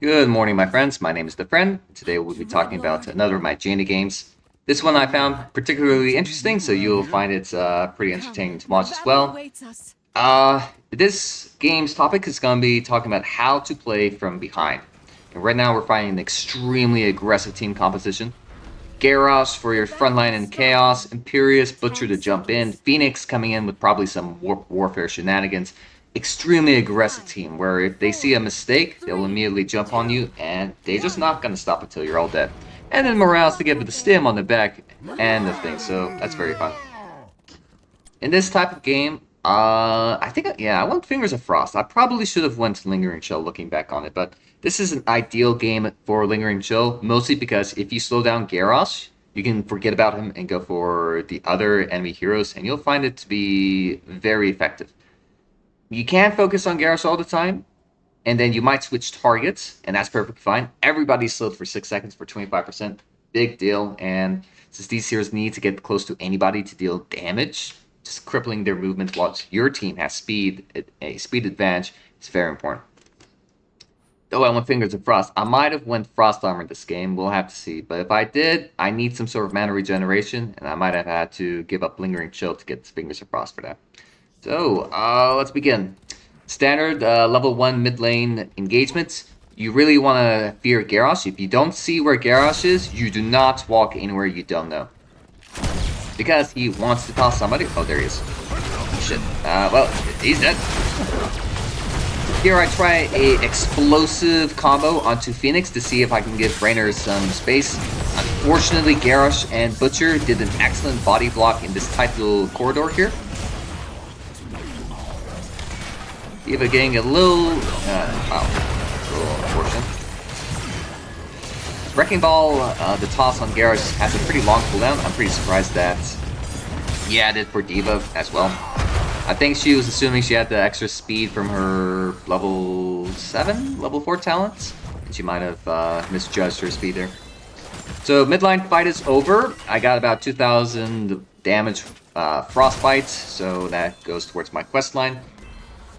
Good morning, my friends. My name is TheFreind. Today we'll be talking about another of my Jaina games. This one I found particularly interesting, so you'll find it pretty entertaining to watch as well. This game's topic is going to be talking about how to play from behind. And right now we're fighting an extremely aggressive team composition. Garros for your frontline and Chaos, Imperious, Butcher to jump in, Phoenix coming in with probably some warfare shenanigans. Extremely aggressive team where if they see a mistake, they'll immediately jump on you and they're just not going to stop until you're all dead. And then Morales to give it the stim on the back and the thing, so that's very fun. In this type of game, I think, I went Fingers of Frost. I probably should have went Lingering Chill looking back on it, but this is an ideal game for Lingering Chill, mostly because if you slow down Garrosh, you can forget about him and go for the other enemy heroes, and you'll find it to be very effective. You can focus on Garrosh all the time, and then you might switch targets, and that's perfectly fine. Everybody's slowed for 6 seconds for 25%. Big deal, and since these heroes need to get close to anybody to deal damage, just crippling their movement whilst your team has a speed advantage is very important. Though I went Fingers of Frost, I might have went Frost Armor this game, we'll have to see. But if I did, I need some sort of mana regeneration, and I might have had to give up Lingering Chill to get Fingers of Frost for that. So, let's begin. Standard level 1 mid lane engagements. You really want to fear Garrosh. If you don't see where Garrosh is, you do not walk anywhere you don't know. Because he wants to toss somebody. Oh, there he is. Shit. Well, he's dead. Here I try a explosive combo onto Phoenix to see if I can give Raynor some space. Unfortunately, Garrosh and Butcher did an excellent body block in this tight little corridor here. Eva getting a little... wow. A little unfortunate. Wrecking Ball, the toss on Garrosh has a pretty long cooldown. I'm pretty surprised that he added for D.Va as well. I think she was assuming she had the extra speed from her level 7, level 4 talents. And she might have misjudged her speed there. So midline fight is over. I got about 2,000 damage frostbite, so that goes towards my quest line.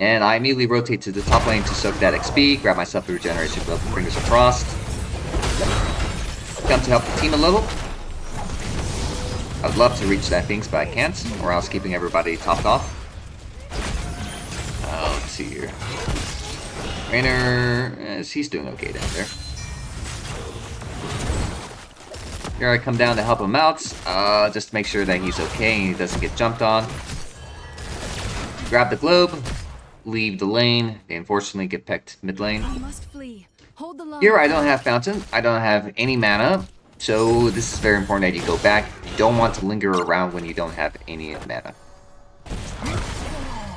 And I immediately rotate to the top lane to soak that XP, grab myself the regeneration build from Fingers of Frost. Come to help the team a little. I would love to reach that Phoenix, but I can't, or else keeping everybody topped off. Let's see here. Raynor, he's doing okay down there. Here I come down to help him out, just to make sure that he's okay and he doesn't get jumped on. Grab the globe. Leave the lane. They unfortunately get pecked mid lane. Here I don't have Fountain. I don't have any mana. So this is very important that you go back. You don't want to linger around when you don't have any mana.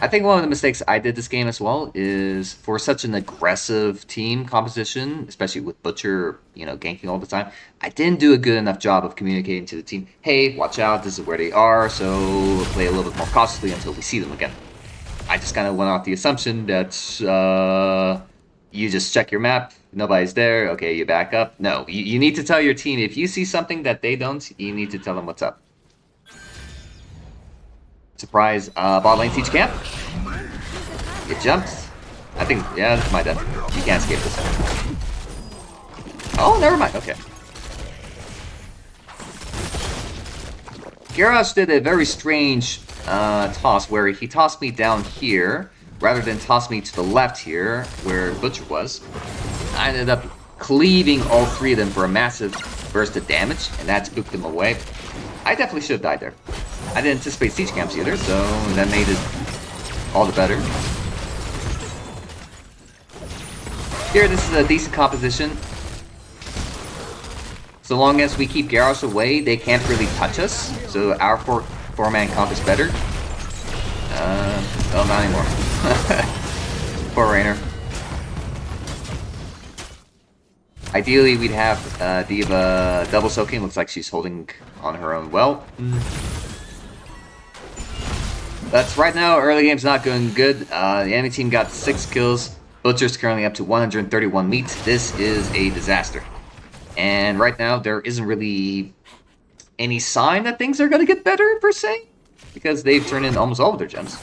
I think one of the mistakes I did this game as well is for such an aggressive team composition, especially with Butcher, ganking all the time, I didn't do a good enough job of communicating to the team, hey, watch out, this is where they are, so play a little bit more cautiously until we see them again. I just kind of went off the assumption that you just check your map, nobody's there, okay, you back up. No, you need to tell your team, if you see something that they don't, you need to tell them what's up. Surprise, bot lane siege camp. Get jumped. I think, yeah, that's my death. You can't escape this. Oh, never mind, okay. Garrosh did a very strange toss where he tossed me down here rather than toss me to the left here where Butcher was. I ended up cleaving all three of them for a massive burst of damage, and that spooked them away. I definitely should have died there. I didn't anticipate siege camps either, so that made it all the better. Here, this is a decent composition. So long as we keep Garrosh away, they can't really touch us. So our four-man comp is better. Well, not anymore. Poor Raynor. Ideally, we'd have D.Va double soaking. Looks like she's holding on her own well. But right now, early game's not going good. The enemy team got 6 kills. Butcher's currently up to 131 meat. This is a disaster. And right now, there isn't really any sign that things are going to get better, per se. Because they've turned in almost all of their gems.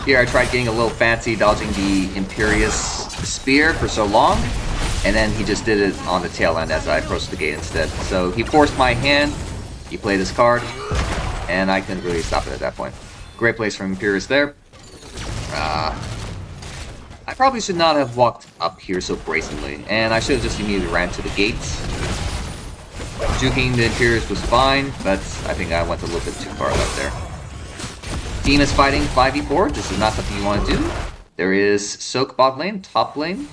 Here I tried getting a little fancy, dodging the Imperious Spear for so long, and then he just did it on the tail end as I approached the gate instead. So he forced my hand, he played his card, and I couldn't really stop it at that point. Great place from Imperious there. I probably should not have walked up here so brazenly, and I should have just immediately ran to the gates. Juking the Imperious was fine, but I think I went a little bit too far left there. Team is fighting 5v4. This is not something you want to do. There is Soak bot lane, top lane.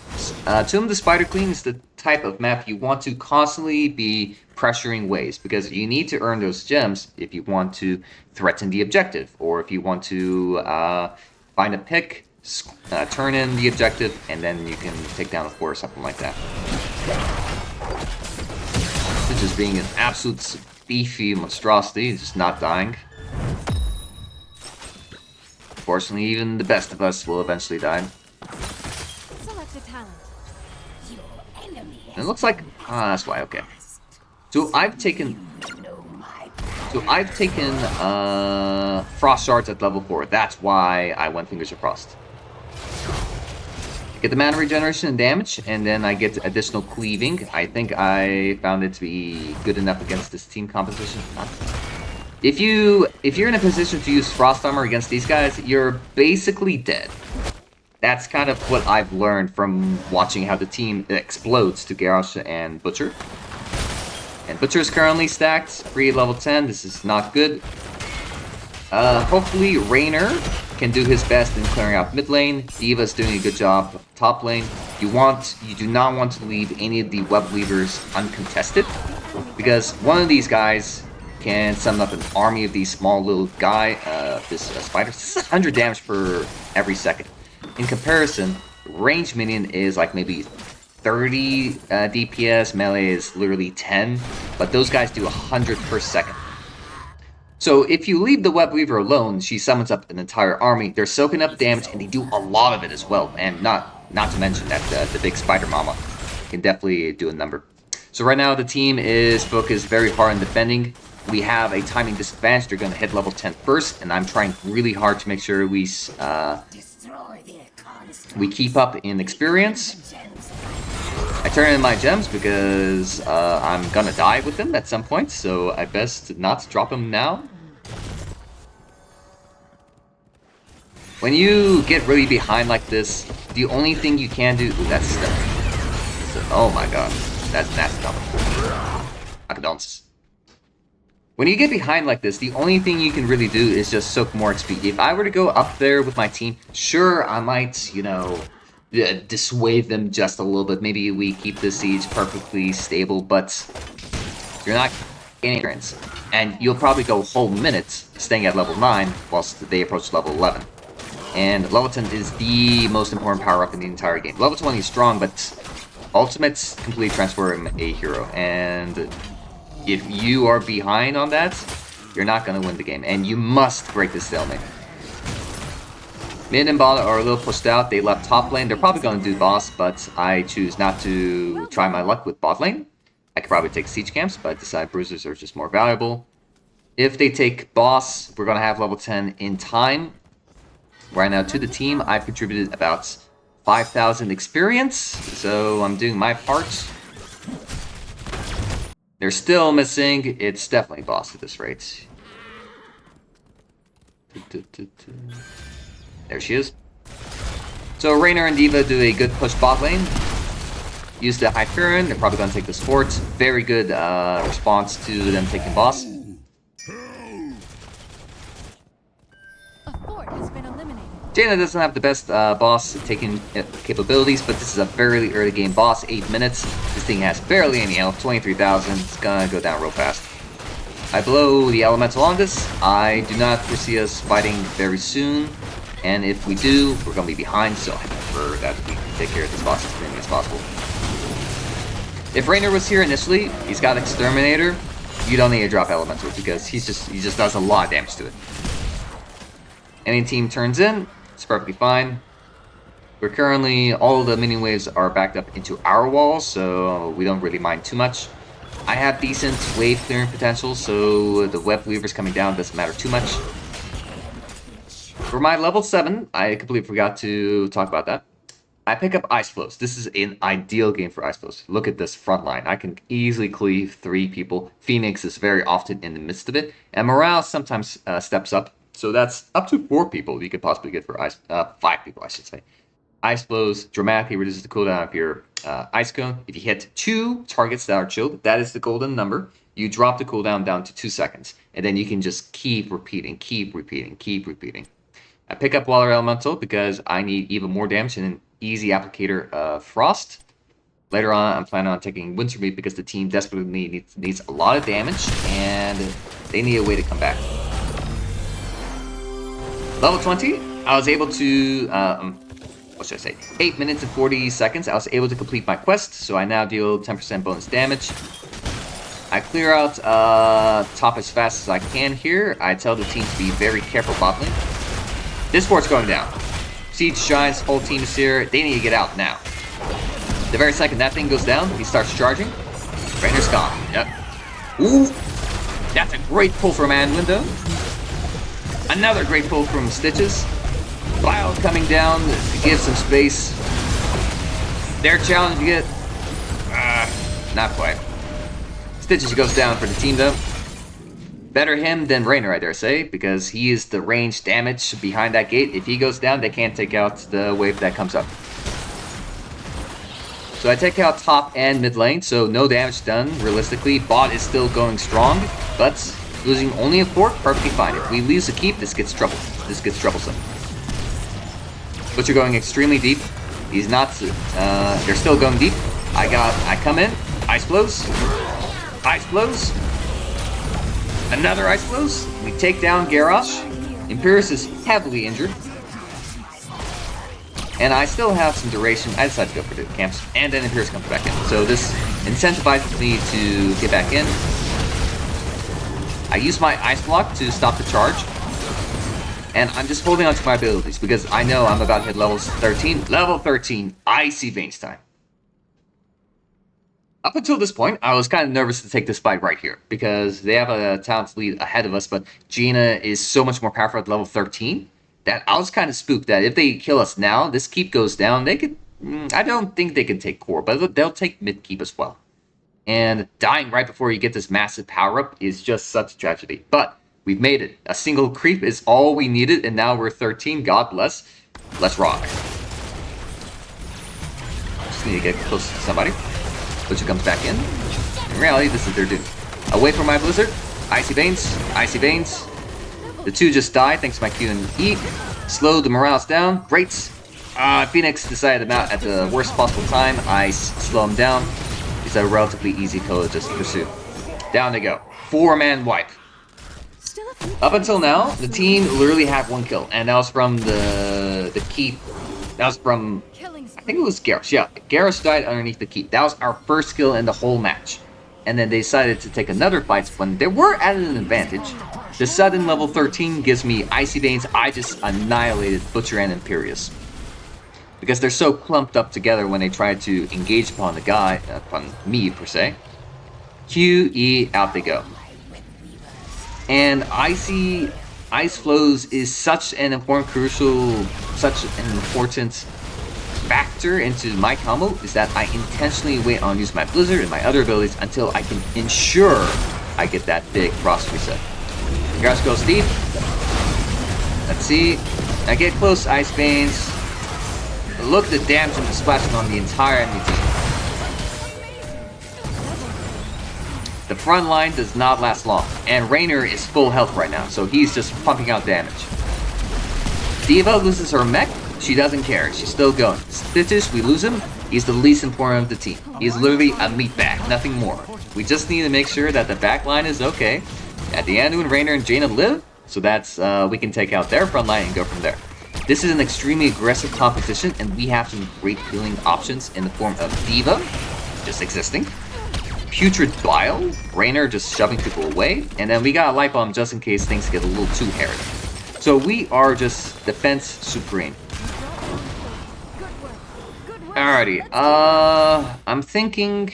Tomb the Spider Queen is the type of map you want to constantly be pressuring waves, because you need to earn those gems if you want to threaten the objective, or if you want to find a pick, turn in the objective, and then you can take down a fort or something like that. It's just being an absolute beefy monstrosity, just not dying. Unfortunately, even the best of us will eventually die. Select a talent. And it looks like that's why. Okay. So I've taken Frost Shards at level 4. That's why I went Fingers of Frost. Get the mana regeneration and damage, and then I get additional cleaving. I think I found it to be good enough against this team composition. If you're in a position to use Frost Armor against these guys, you're basically dead. That's kind of what I've learned from watching how the team explodes to Garrosh and Butcher. And Butcher is currently stacked, free at level 10. This is not good. Hopefully Raynor can do his best in clearing out mid lane. Diva's doing a good job top lane. You do not want to leave any of the web weavers uncontested, because one of these guys can summon up an army of these small little spiders. This is 100 damage per every second. In comparison, range minion is like maybe 30 DPS, melee is literally 10, but those guys do 100 per second. So if you leave the web weaver alone, she summons up an entire army. They're soaking up damage, and they do a lot of it as well. And not to mention that the big spider mama can definitely do a number. So right now the team is focused very hard on defending. We have a timing disadvantage. They're going to hit level 10 first, and I'm trying really hard to make sure we keep up in experience. I turn in my gems because I'm gonna die with them at some point, so I best not drop them now. When you get really behind like this, the only thing you can do... Ooh, that's stuff. Oh my god. That's nasty. Acadons. When you get behind like this, the only thing you can really do is just soak more XP. If I were to go up there with my team, sure, I might, dissuade them just a little bit. Maybe we keep the siege perfectly stable, but you're not gaining experience. And you'll probably go whole minutes staying at level 9 whilst they approach level 11. And level 10 is the most important power-up in the entire game. Level 20 is strong, but ultimates completely transform a hero. And if you are behind on that, you're not going to win the game. And you must break this stalemate. Mid and bot are a little pushed out. They left top lane. They're probably going to do boss, but I choose not to try my luck with bot lane. I could probably take siege camps, but I decide bruisers are just more valuable. If they take boss, we're going to have level 10 in time. Right now to the team, I've contributed about 5,000 experience, so I'm doing my part. They're still missing. It's definitely boss at this rate. There she is. So Raynor and Diva do a good push bot lane. Use the Hyperion. They're probably going to take this fort. Very good response to them taking boss. A fort has been eliminated. Jaina doesn't have the best boss taking capabilities, but this is a very early game boss. 8 minutes. This thing has barely any health. 23,000. It's gonna go down real fast. I blow the elemental on this. I do not foresee us fighting very soon. And if we do, we're going to be behind, so I prefer that we take care of this boss as quickly as possible. If Raynor was here initially, he's got Exterminator. You don't need to drop Elemental, because he just does a lot of damage to it. Any team turns in, it's perfectly fine. We're currently, all the minion waves are backed up into our walls, so we don't really mind too much. I have decent wave clearing potential, so the web weavers coming down doesn't matter too much. For my level 7, I completely forgot to talk about that. I pick up Ice Flows. This is an ideal game for Ice Flows. Look at this front line. I can easily cleave 3 people. Phoenix is very often in the midst of it. And Morale sometimes steps up. So that's up to 4 people you could possibly get for Ice... 5 people, I should say. Ice Flows dramatically reduces the cooldown of your Ice Cone. If you hit 2 targets that are chilled, that is the golden number. You drop the cooldown down to 2 seconds. And then you can just keep repeating, keep repeating, keep repeating. I pick up Water Elemental because I need even more damage and an easy applicator of Frost. Later on, I'm planning on taking Winter Meat because the team desperately needs a lot of damage and they need a way to come back. Level 20, I was able to, what should I say, 8 minutes and 40 seconds, I was able to complete my quest, so I now deal 10% bonus damage. I clear out top as fast as I can here. I tell the team to be very careful bot lane. This fort's going down. Siege Giants, whole team is here. They need to get out now. The very second that thing goes down, he starts charging. Rainer's gone. Yep. Ooh! That's a great pull from Anduin. Another great pull from Stitches. Cloud coming down to give some space. Their challenge to get... not quite. Stitches goes down for the team though. Better him than Rainer, I dare say, because he is the range damage behind that gate. If he goes down, they can't take out the wave that comes up. So I take out top and mid lane, so no damage done, realistically. Bot is still going strong, but losing only a fort, perfectly fine. If we lose a keep, this gets troublesome. Butcher going extremely deep. He's not, they're still going deep. I come in, Ice Blows. Ice Blows. Another Ice Blows. We take down Garrosh. Imperius is heavily injured. And I still have some duration. I decided to go for the camps. And then Imperius comes back in. So this incentivizes me to get back in. I use my Ice Block to stop the charge. And I'm just holding on to my abilities because I know I'm about to hit level 13. Level 13, Icy Veins time. Up until this point, I was kind of nervous to take this fight right here because they have a talent lead ahead of us, but Jaina is so much more powerful at level 13 that I was kind of spooked that if they kill us now, this keep goes down, they could... I don't think they can take core, but they'll take mid keep as well. And dying right before you get this massive power-up is just such a tragedy. But we've made it. A single creep is all we needed, and now we're 13. God bless. Let's rock. Just need to get close to somebody. Butcher comes back in. In reality, this is their doom. Away from my Blizzard. Icy Veins. Icy Veins. The 2 just died thanks to my Q and E. Slowed the morales down. Great. Phoenix decided them out at the worst possible time. I slow him down. It's a relatively easy kill to just pursue. Down they go. 4-man wipe. Up until now, the team literally had 1 kill. And that was from the keep. That was from... I think it was Garrus. Yeah, Garrus died underneath the keep. That was our first kill in the whole match. And then they decided to take another fight when they were at an advantage. The sudden level 13 gives me Icy Veins. I just annihilated Butcher and Imperius. Because they're so clumped up together when they try to engage upon the guy, upon me per se. Q, E, out they go. And Ice Flows is such an important, such an important factor into my combo is that I intentionally wait on use my Blizzard and my other abilities until I can ensure I get that big Frost reset. Garrus goes deep. Let's see. I get close, Ice Veins. Look at the damage I'm splashing on the entire enemy team. The front line does not last long, and Rainer is full health right now, so he's just pumping out damage. D.Va loses her mech. She doesn't care. She's still going. Stitches, we lose him. He's the least important of the team. He's literally a meat bag, nothing more. We just need to make sure that the back line is okay. At the end, when Rainer and Jaina live, so that's we can take out their front line and go from there. This is an extremely aggressive competition, and we have some great healing options in the form of D.Va, just existing. Putrid Bile, Rainer just shoving people away, and then we got a Light Bomb just in case things get a little too hairy. So we are just defense supreme. Alrighty, I'm thinking...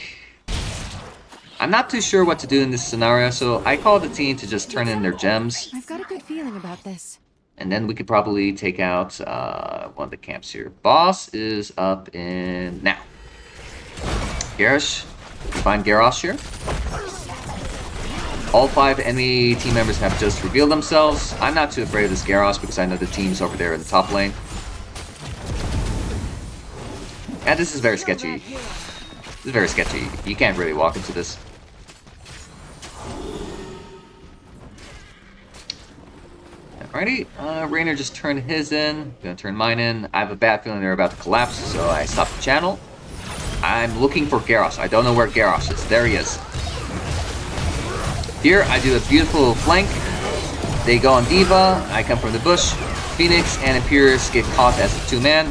I'm not too sure what to do in this scenario, so I called the team to just turn in their gems. I've got a good feeling about this. And then we could probably take out one of the camps here. Boss is up in now. Garrosh. We find Garrosh here. All 5 enemy team members have just revealed themselves. I'm not too afraid of this Garrosh because I know the team's over there in the top lane. And this is very sketchy. This is very sketchy. You can't really walk into this. Alrighty, Raynor just turned his in. Gonna turn mine in. I have a bad feeling they're about to collapse, so I stopped the channel. I'm looking for Garrosh. I don't know where Garrosh is. There he is. Here, I do a beautiful flank. They go on Diva. I come from the bush. Phoenix and Imperius get caught as a 2-man.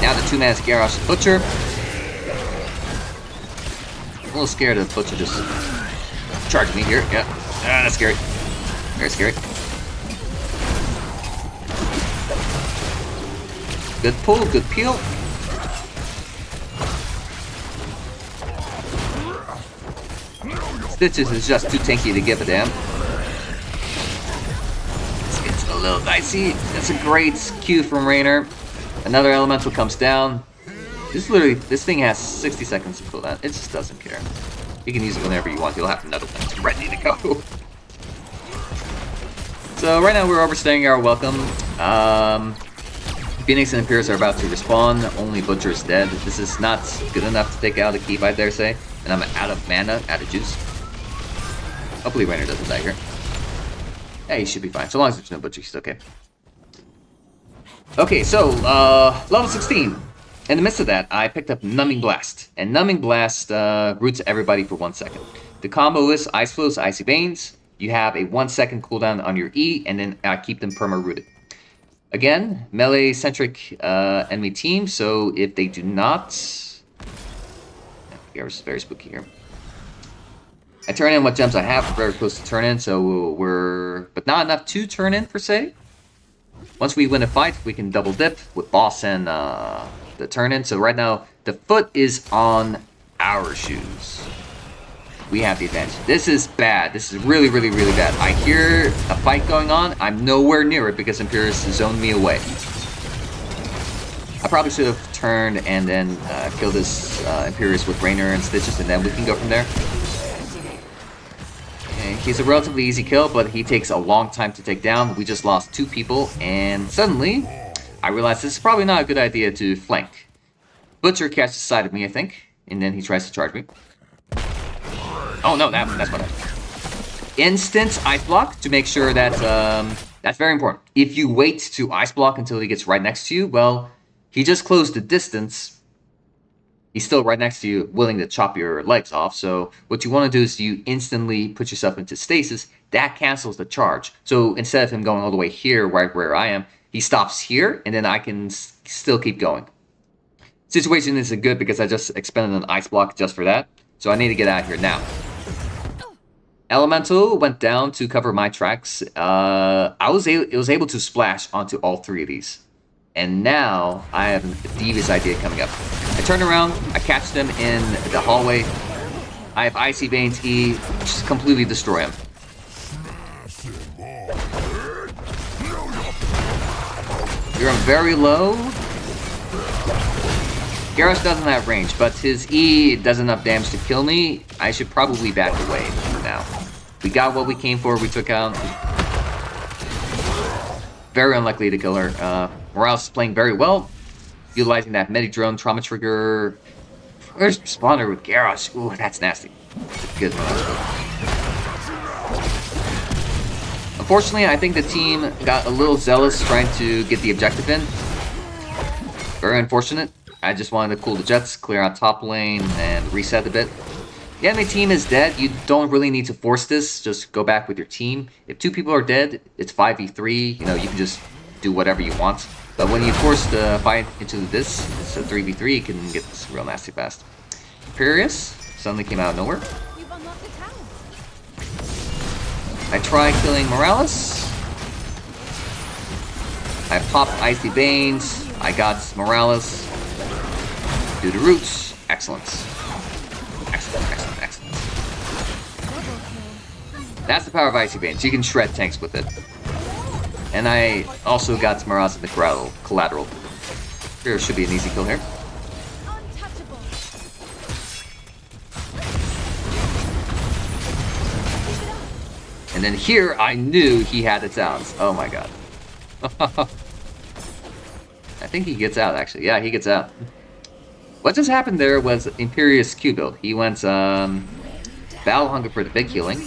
Now the 2-man is Garrosh and Butcher. I'm a little scared of Butcher just charging me here. Yeah, that's scary. Very scary. Good pull, good peel. Stitches is just too tanky to give a damn. It's a little dicey. That's a great Q from Raynor. Another elemental comes down. This thing has 60 seconds to cool down. It just doesn't care. You can use it whenever you want. You'll have another one ready to go. So right now we're overstaying our welcome. Phoenix and Imperius are about to respawn. Only Butcher is dead. This is not good enough to take out a keep, I dare say. And I'm out of mana, out of juice. Hopefully Raynor doesn't die here. Yeah, he should be fine. So long as there's no Butcher, he's okay. Okay, so, level 16. In the midst of that, I picked up Numbing Blast. And Numbing Blast roots everybody for 1 second. The combo is Ice Flows, Icy Veins. You have a 1 second cooldown on your E, and then keep them perma-rooted. Again, melee-centric enemy team, so if they do not... Yeah, it's very spooky here. I turn in what gems I have. We're very close to turn in, so we're... But not enough to turn in, per se. Once we win a fight, we can double dip with boss and the turn in. So right now, the foot is on our shoes. We have the advantage. This is bad. This is really, really, really bad. I hear a fight going on. I'm nowhere near it because Imperius zoned me away. I probably should have turned and then killed this Imperius with Raynor and Stitches, and then we can go from there. Okay, he's a relatively easy kill, but he takes a long time to take down. We just lost 2 people, and suddenly I realized this is probably not a good idea to flank. Butcher catches sight of me, I think, and then he tries to charge me. Oh no, that's what I did. Instant ice block to make sure that, that's very important. If you wait to ice block until he gets right next to you, well, he just closed the distance. He's still right next to you, willing to chop your legs off. So what you want to do is you instantly put yourself into stasis. That cancels the charge. So instead of him going all the way here, right where I am, he stops here, and then I can still keep going. Situation isn't good because I just expended an ice block just for that. So I need to get out of here now. Elemental went down to cover my tracks. It was able to splash onto all 3 of these. And now I have a devious idea coming up. I turn around, I catch them in the hallway. I have Icy Veins E, just completely destroy him. You're very low. Garrosh doesn't have range, but his E does enough damage to kill me. I should probably back away for now. We got what we came for, we took out. Very unlikely to kill her. Morales is playing very well, utilizing that Medi-Drone Trauma Trigger. First spawner with Garrosh. Ooh, that's nasty. Good one. Unfortunately, I think the team got a little zealous trying to get the objective in. Very unfortunate. I just wanted to cool the jets, clear out top lane, and reset a bit. The enemy team is dead. You don't really need to force this. Just go back with your team. If 2 people are dead, it's 5v3. You know, you can just do whatever you want. But when you force the fight into this, it's a 3v3, you can get this real nasty fast. Imperius suddenly came out of nowhere. You've unlocked the tower. I try killing Morales. I popped Icy Veins. I got Morales. Do the roots. Excellent. Excellent, excellent, excellent. That's the power of Icy Veins. You can shred tanks with it. And I also got Mirage in the collateral. Here should be an easy kill here. Untouchable. And then here, I knew he had it down. Oh my god. I think he gets out, actually. Yeah, he gets out. What just happened there was Imperious Q build. He went Battle Hunger for the big healing.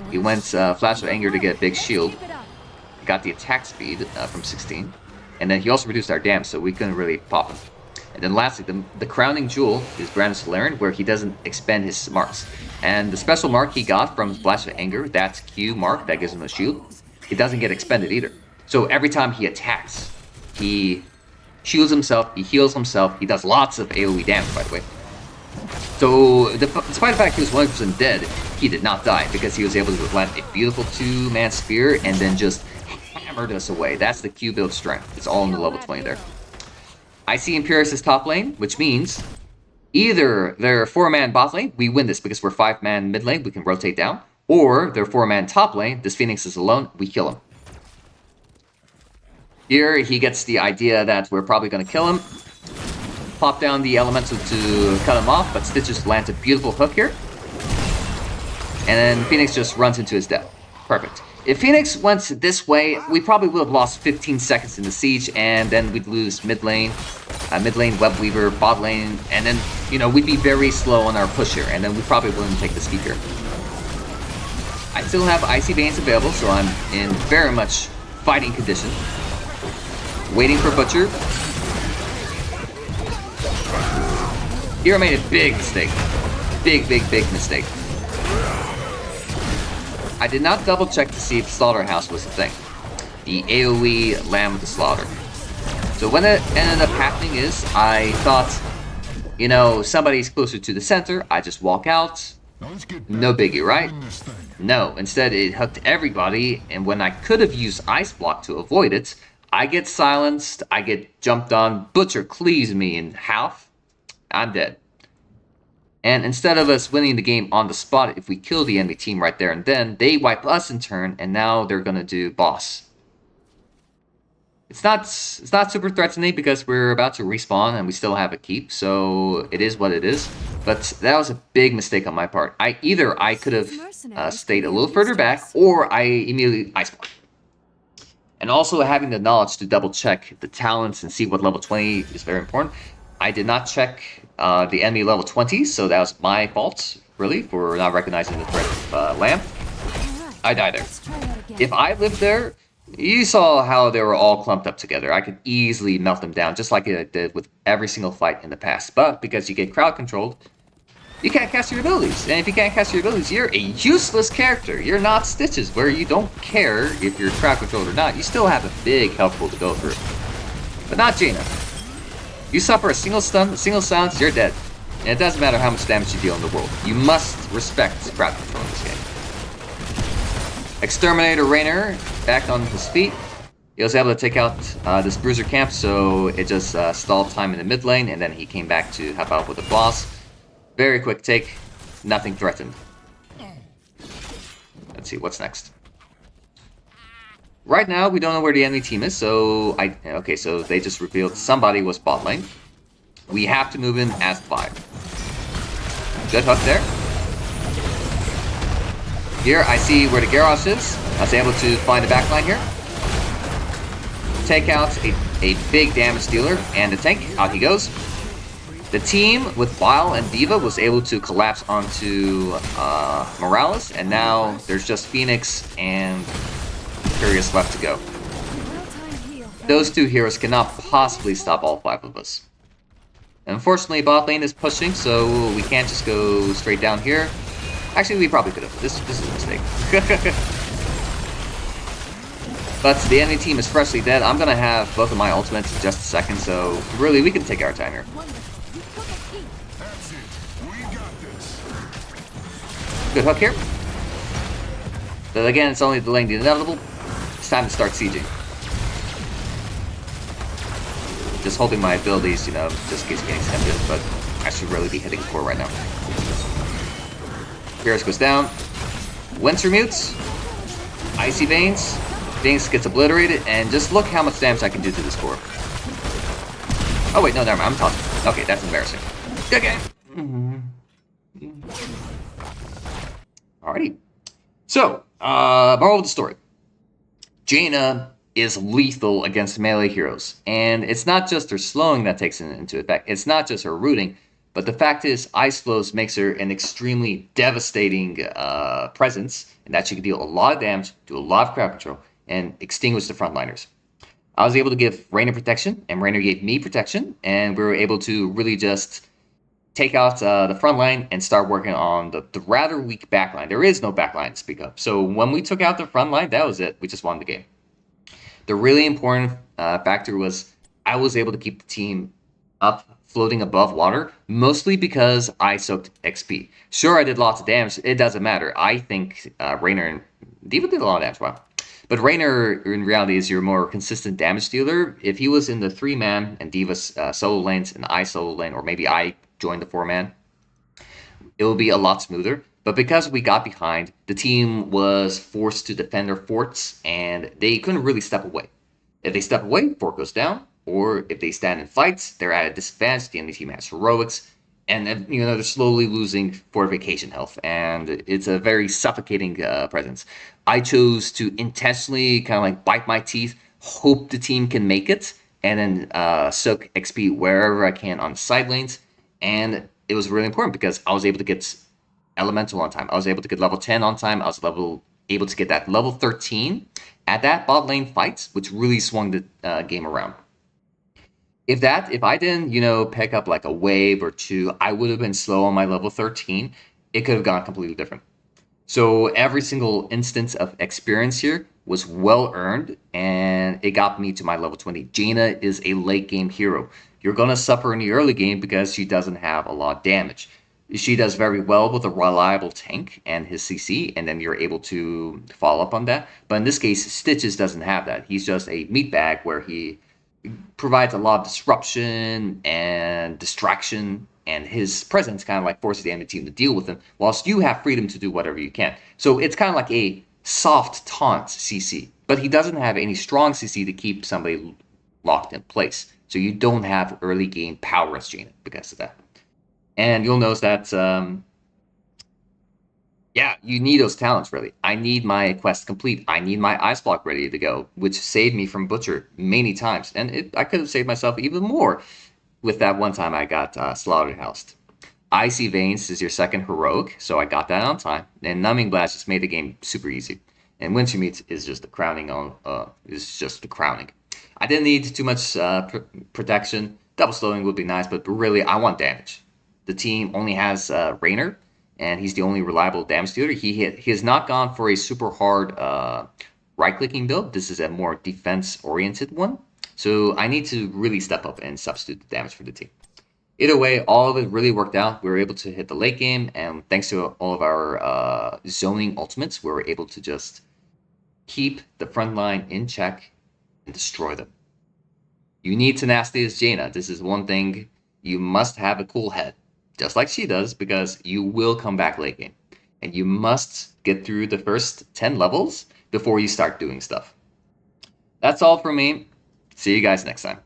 He went Flash of Anger to get a big shield. He got the attack speed from 16. And then he also reduced our damage, so we couldn't really pop him. And then lastly, the crowning jewel is Brandon Solarian, where he doesn't expend his marks. And the special mark he got from Flash of Anger, that's Q mark, that gives him a shield, it doesn't get expended either. So every time he attacks, he shields himself, he heals himself, he does lots of AoE damage, by the way. So, despite the fact he was 100% dead, he did not die, because he was able to plant a beautiful 2-man spear and then just hammered us away. That's the Q build strength. It's all in the level 20 there. I see Imperius' top lane, which means either they're 4-man bot lane, we win this because we're 5-man mid lane, we can rotate down, or they're 4-man top lane, this Phoenix is alone, we kill him. Here, he gets the idea that we're probably going to kill him. Pop down the elemental to cut him off, but Stitches lands a beautiful hook here. And then Phoenix just runs into his death. Perfect. If Phoenix went this way, we probably would have lost 15 seconds in the siege, and then we'd lose mid lane, Web Weaver, bot lane, and then, you know, we'd be very slow on our push here, and then we probably wouldn't take the speed here. I still have Icy Veins available, so I'm in very much fighting condition. Waiting for Butcher. Here I made a big mistake. Big mistake. I did not double check to see if Slaughterhouse was a thing. The AoE Lamb of the Slaughter. So what ended up happening is, I thought, you know, somebody's closer to the center, I just walk out. No biggie, right? No, instead it hooked everybody, and when I could have used Ice Block to avoid it, I get silenced, I get jumped on, Butcher cleaves me in half, I'm dead. And instead of us winning the game on the spot, if we kill the enemy team right there and then, they wipe us in turn, and now they're gonna do boss. It's not super threatening because we're about to respawn and we still have a keep, so it is what it is. But that was a big mistake on my part. Either I could have stayed a little further back, or I immediately ice blocked. And also having the knowledge to double check the talents and see what level 20 is very important. I did not check the enemy level 20, so that was my fault, really, for not recognizing the threat of Lamb. I died there. If I lived there, you saw how they were all clumped up together. I could easily melt them down, just like I did with every single fight in the past. But because you get crowd controlled, you can't cast your abilities. And if you can't cast your abilities, you're a useless character. You're not Stitches, where you don't care if you're crowd controlled or not. You still have a big health pool to go through. But not Jaina. You suffer a single stun, a single silence, you're dead. And it doesn't matter how much damage you deal in the world. You must respect crowd control in this game. Exterminator Rainer back on his feet. He was able to take out this bruiser camp, so it just stalled time in the mid lane, and then he came back to help out with the boss. Very quick take, nothing threatened. Let's see, what's next? Right now, we don't know where the enemy team is, so okay, so they just revealed somebody was bot lane. We have to move in as 5. Good hook there. Here, I see where the Gyarados is. I was able to find the backline here. Take out a big damage dealer and the tank. Out he goes. The team with Vile and Diva was able to collapse onto Morales, and now there's just Phoenix and Imperius left to go. Those two heroes cannot possibly stop all 5 of us. Unfortunately, bot lane is pushing, so we can't just go straight down here. Actually, we probably could have. This is a mistake. But the enemy team is freshly dead. I'm gonna have both of my ultimates in just a second, so really, we can take our time here. Good hook here. But again, it's only delaying the inevitable. It's time to start sieging. Just hoping my abilities, you know, just in case getting tempted, but I should really be hitting core right now. Beerus goes down. Winter mutes. Icy Veins. Things gets obliterated, and just look how much damage I can do to this core. Oh wait, no, never mind, I'm tossing. Okay, that's embarrassing. Good game! Alrighty. So, moral of the story. Jaina is lethal against melee heroes, and it's not just her slowing that takes it into effect. It's not just her rooting, but the fact is, Ice Flows makes her an extremely devastating presence, and that she can deal a lot of damage, do a lot of crowd control, and extinguish the frontliners. I was able to give Rainer protection, and Rainer gave me protection, and we were able to really just take out the front line and start working on the rather weak back line. There is no back line to speak of. So when we took out the front line, that was it. We just won the game. The really important factor was I was able to keep the team up, floating above water, mostly because I soaked XP. Sure, I did lots of damage. It doesn't matter. I think Rainer and Diva did a lot of damage. Wow. But Rainer, in reality, is your more consistent damage dealer. If he was in the 3-man and Diva's solo lanes and I solo lane, or maybe I joined the 4-man, it would be a lot smoother. But because we got behind, the team was forced to defend their forts, and they couldn't really step away. If they step away, fort goes down, or if they stand in fights, they're at a disadvantage. The enemy team has heroics, and then, they're slowly losing fortification health, and it's a very suffocating presence. I chose to intentionally kind of like bite my teeth, hope the team can make it, and then soak XP wherever I can on side lanes, and it was really important because I was able to get elemental on time. I was able to get level 10 on time. I was able to get that level 13 at that bot lane fight, which really swung the game around. If I didn't, pick up like a wave or two, I would have been slow on my level 13. It could have gone completely different. So every single instance of experience here was well earned, and it got me to my level 20. Jaina is a late game hero. You're going to suffer in the early game because she doesn't have a lot of damage. She does very well with a reliable tank and his CC, and then you're able to follow up on that. But in this case, Stitches doesn't have that. He's just a meat bag where he provides a lot of disruption and distraction, and his presence kind of like forces the enemy team to deal with him, whilst you have freedom to do whatever you can. So it's kind of like a soft taunt CC, but he doesn't have any strong CC to keep somebody locked in place. So you don't have early game power as Jaina because of that. And you'll notice that, you need those talents, really. I need my quest complete. I need my ice block ready to go, which saved me from Butcher many times. And I could have saved myself even more with that one time I got slaughterhoused. Icy Veins is your second heroic, so I got that on time. And Numbing Blast just made the game super easy. And Winter Meat is just the crowning I didn't need too much protection. Double slowing would be nice, but really I want damage. The team only has Rainer, and he's the only reliable damage dealer. He has not gone for a super hard right-clicking build. This is a more defense-oriented one. So I need to really step up and substitute the damage for the team. Either way, all of it really worked out. We were able to hit the late game, and thanks to all of our zoning ultimates, we were able to just keep the front line in check and destroy them. You need tenacity as Jaina. This is one thing. You must have a cool head, just like she does, because you will come back late game. And you must get through the first 10 levels before you start doing stuff. That's all from me. See you guys next time.